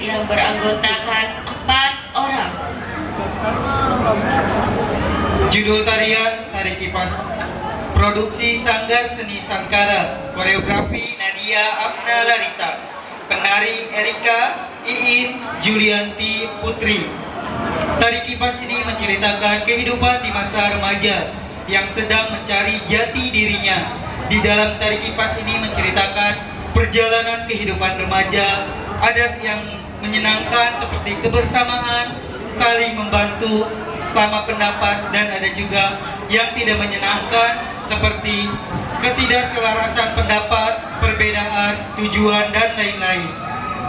yang beranggotakan 4 orang. Judul tarian Tari Kipas. Produksi Sanggar Seni Sangkara. Koreografi Nadia Apna Larita. Penari Erika Iin Julianti Putri. Tari Kipas ini menceritakan kehidupan di masa remaja yang sedang mencari jati dirinya. Di dalam Tari Kipas ini menceritakan perjalanan kehidupan remaja. Ada yang menyenangkan seperti kebersamaan, saling membantu, sama pendapat, dan ada juga yang tidak menyenangkan seperti ketidakselarasan pendapat, perbedaan, tujuan, dan lain-lain.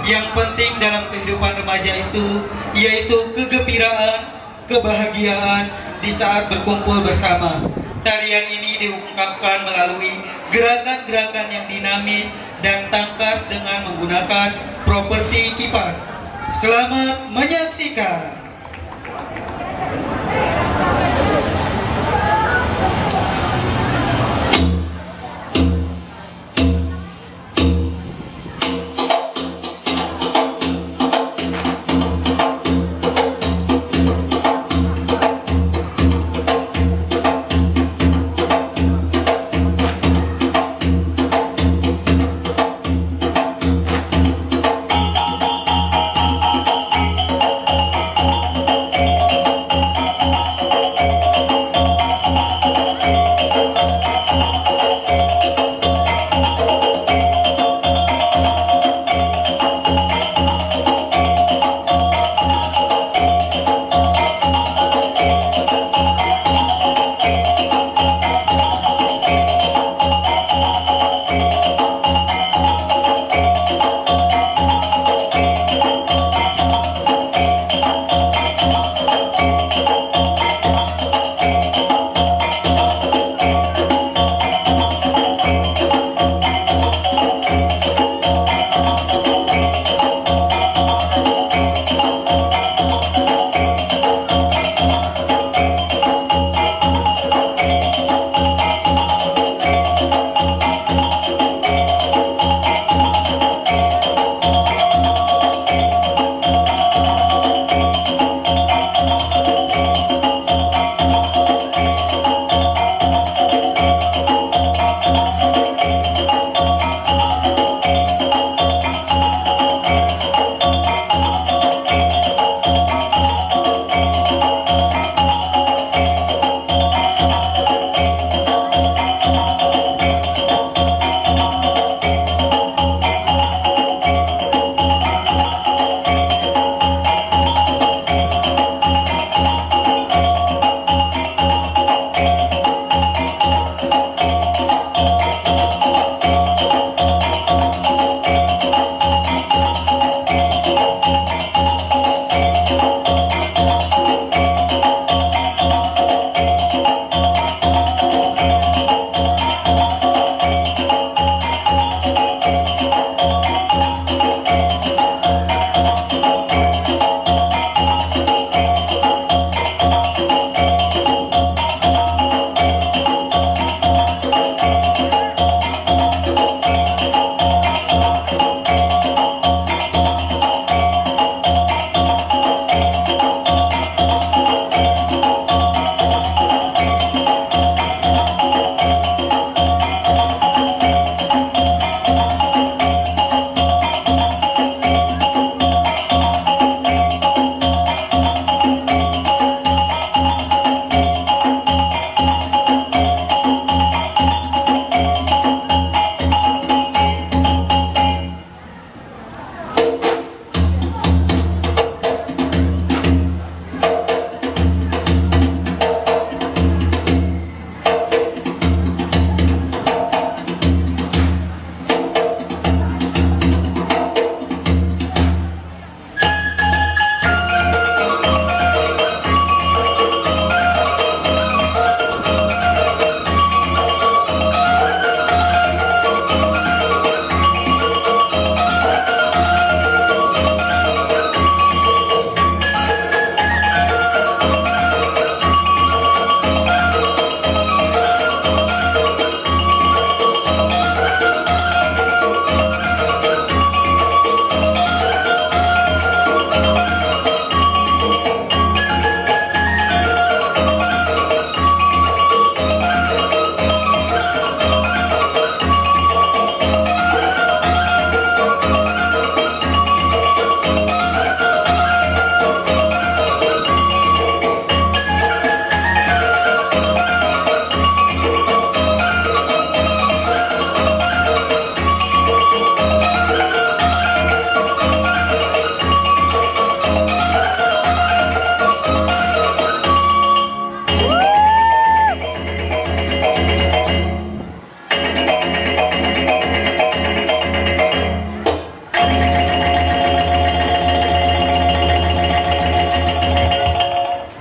Yang penting dalam kehidupan remaja itu yaitu kegembiraan, kebahagiaan di saat berkumpul bersama. Tarian ini diungkapkan melalui gerakan-gerakan yang dinamis dan tangkas dengan menggunakan properti kipas. Selamat menyaksikan.